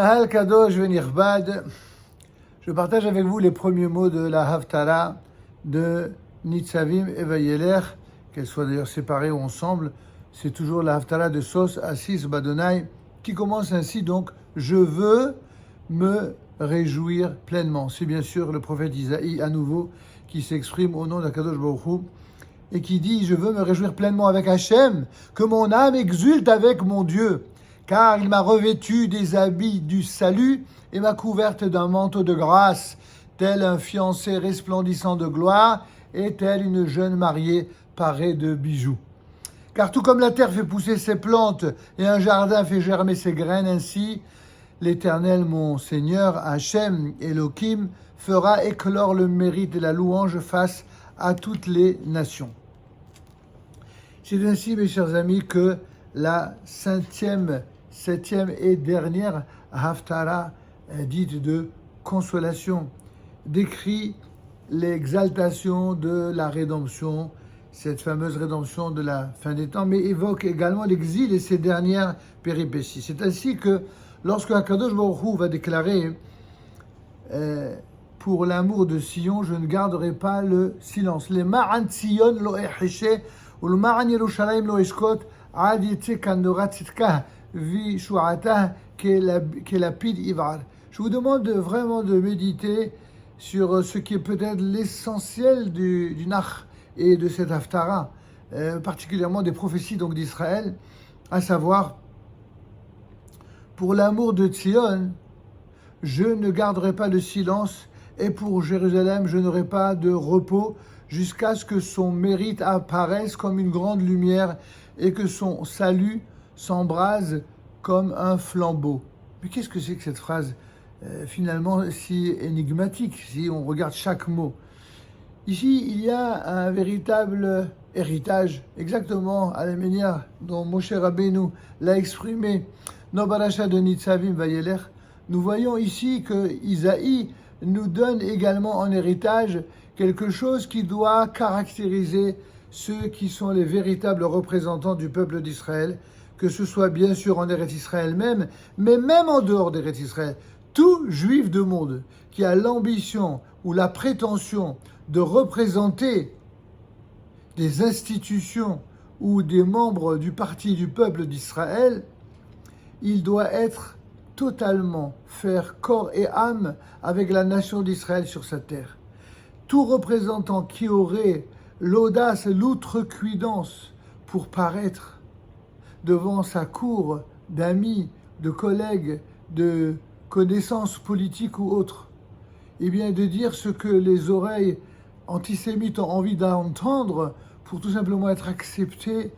Kahal Kadosh Venirbad, je partage avec vous les premiers mots de la Haftarah de Nitzavim et Vayelech, qu'elles soient d'ailleurs séparées ou ensemble. C'est toujours la Haftarah de Sos Assis Badonai qui commence ainsi donc « Je veux me réjouir pleinement ». C'est bien sûr le prophète Isaïe à nouveau qui s'exprime au nom d'Akadosh Baruch Hu et qui dit « Je veux me réjouir pleinement avec Hachem, que mon âme exulte avec mon Dieu, car il m'a revêtu des habits du salut et m'a couverte d'un manteau de grâce, tel un fiancé resplendissant de gloire et tel une jeune mariée parée de bijoux. Car tout comme la terre fait pousser ses plantes et un jardin fait germer ses graines, ainsi l'Éternel, mon Seigneur, Hachem, Elohim, fera éclore le mérite et la louange face à toutes les nations. » C'est ainsi, mes chers amis, que la septième et dernière Haftarah, dite de consolation, décrit l'exaltation de la rédemption, cette fameuse rédemption de la fin des temps, mais évoque également l'exil et ses dernières péripéties. C'est ainsi que lorsque Akadosh Baruch Hu va déclarer pour l'amour de Sion, je ne garderai pas le silence. Les Ma'an Sion lo echishe ou le Ma'an Yerushalayim lo eshkot ad yetze kandora tzidkah vi shu'atah kelapid ivar. Je vous demande vraiment de méditer sur ce qui est peut-être l'essentiel du Nach et de cette Haftarah, particulièrement des prophéties donc d'Israël, à savoir, pour l'amour de Tzion, je ne garderai pas le silence, et pour Jérusalem, je n'aurai pas de repos, jusqu'à ce que son mérite apparaisse comme une grande lumière et que son salut s'embrase comme un flambeau. Mais qu'est-ce que c'est que cette phrase finalement si énigmatique, si on regarde chaque mot? Ici, il y a un véritable héritage, exactement à la manière dont Moshe Rabbeinu l'a exprimé dans Parashat de Nitzavim Vayelech. Nous voyons ici que Isaïe nous donne également en héritage quelque chose qui doit caractériser ceux qui sont les véritables représentants du peuple d'Israël, que ce soit bien sûr en Eretz Israël même, mais même en dehors d'Eretz Israël. Tout juif de monde qui a l'ambition ou la prétention de représenter des institutions ou des membres du parti du peuple d'Israël, il doit être totalement faire corps et âme avec la nation d'Israël sur sa terre. Tout représentant qui aurait l'audace et l'outrecuidance pour paraître devant sa cour d'amis, de collègues, de connaissances politiques ou autres, et bien de dire ce que les oreilles antisémites ont envie d'entendre pour tout simplement être accepté,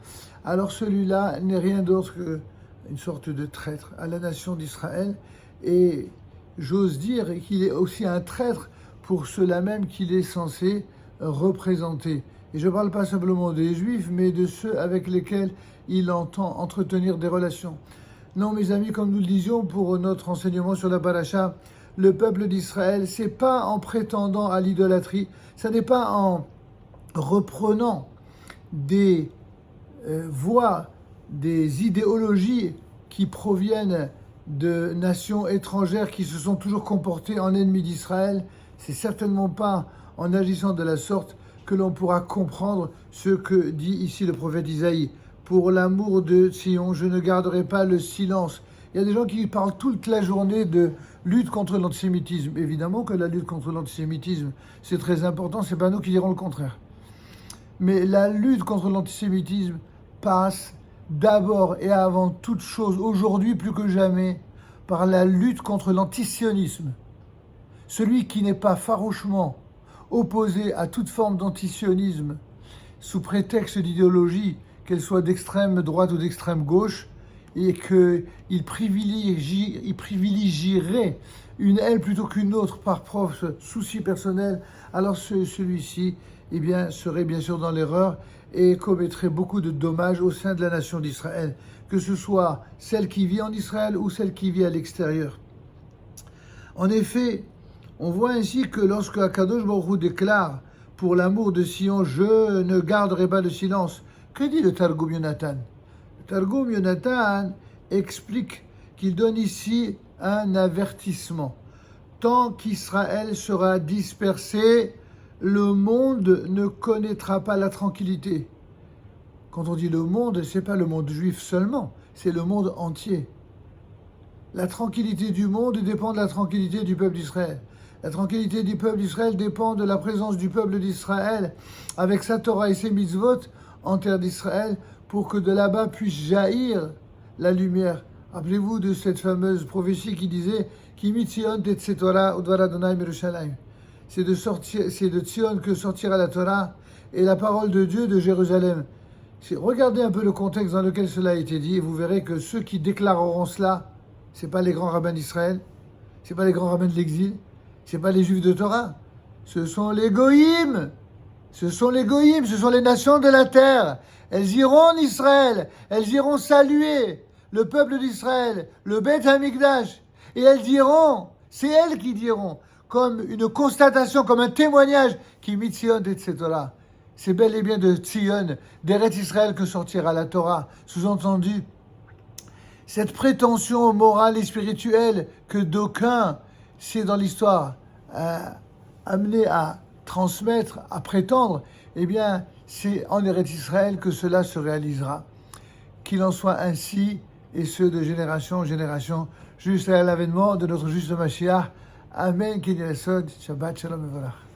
alors celui-là n'est rien d'autre qu'une sorte de traître à la nation d'Israël, et j'ose dire qu'il est aussi un traître pour ceux-là même qu'il est censé représenter. Et je ne parle pas simplement des Juifs, mais de ceux avec lesquels il entend entretenir des relations. Non, mes amis, comme nous le disions pour notre enseignement sur la paracha, le peuple d'Israël, c'est pas en prétendant à l'idolâtrie, ça n'est pas en reprenant des voies, des idéologies qui proviennent de nations étrangères qui se sont toujours comportées en ennemis d'Israël. C'est certainement pas en agissant de la sorte que l'on pourra comprendre ce que dit ici le prophète Isaïe. Pour l'amour de Sion, je ne garderai pas le silence. Il y a des gens qui parlent toute la journée de lutte contre l'antisémitisme. Évidemment que la lutte contre l'antisémitisme, c'est très important, c'est pas nous qui dirons le contraire. Mais la lutte contre l'antisémitisme passe d'abord et avant toute chose, aujourd'hui plus que jamais, par la lutte contre l'antisionisme. Celui qui n'est pas farouchement opposé à toute forme d'antisionisme, sous prétexte d'idéologie, qu'elle soit d'extrême droite ou d'extrême gauche, et qu'il privilégierait une aile plutôt qu'une autre par propre souci personnel, alors celui-ci serait bien sûr dans l'erreur et commettrait beaucoup de dommages au sein de la nation d'Israël, que ce soit celle qui vit en Israël ou celle qui vit à l'extérieur. En effet, on voit ainsi que lorsque Akadosh Baruch Hu déclare « Pour l'amour de Sion, je ne garderai pas de silence », que dit le Targum Yonatan? Le Targum Yonatan explique qu'il donne ici un avertissement. Tant qu'Israël sera dispersé, le monde ne connaîtra pas la tranquillité. Quand on dit le monde, ce n'est pas le monde juif seulement, c'est le monde entier. La tranquillité du monde dépend de la tranquillité du peuple d'Israël. La tranquillité du peuple d'Israël dépend de la présence du peuple d'Israël avec sa Torah et ses mitzvot en terre d'Israël pour que de là-bas puisse jaillir la lumière. Rappelez-vous de cette fameuse prophétie qui disait Ki mitzion tetze Torah udvar Adonai Yerushalayim. C'est de Tzion que sortira la Torah et la parole de Dieu de Jérusalem. Regardez un peu le contexte dans lequel cela a été dit et vous verrez que ceux qui déclareront cela, ce n'est pas les grands rabbins d'Israël, ce n'est pas les grands rabbins de l'exil, ce n'est pas les juifs de Torah, ce sont les goïms. Ce sont les goïms, ce sont les nations de la terre. Elles iront en Israël, elles iront saluer le peuple d'Israël, le Beth Hamikdash, et elles diront, c'est elles qui diront, comme une constatation, comme un témoignage, qui mitzion et Torah. C'est bel et bien de Tzion, d'Eretz Israël que sortira la Torah. Sous-entendu, cette prétention morale et spirituelle que d'aucuns, c'est dans l'histoire, amené à transmettre, à prétendre, eh bien, c'est en Eretz Israël que cela se réalisera. Qu'il en soit ainsi, et ce de génération en génération, jusqu'à l'avènement de notre juste Mashiach. Amen, Ken Yesod, Shabbat Shalom et Varach.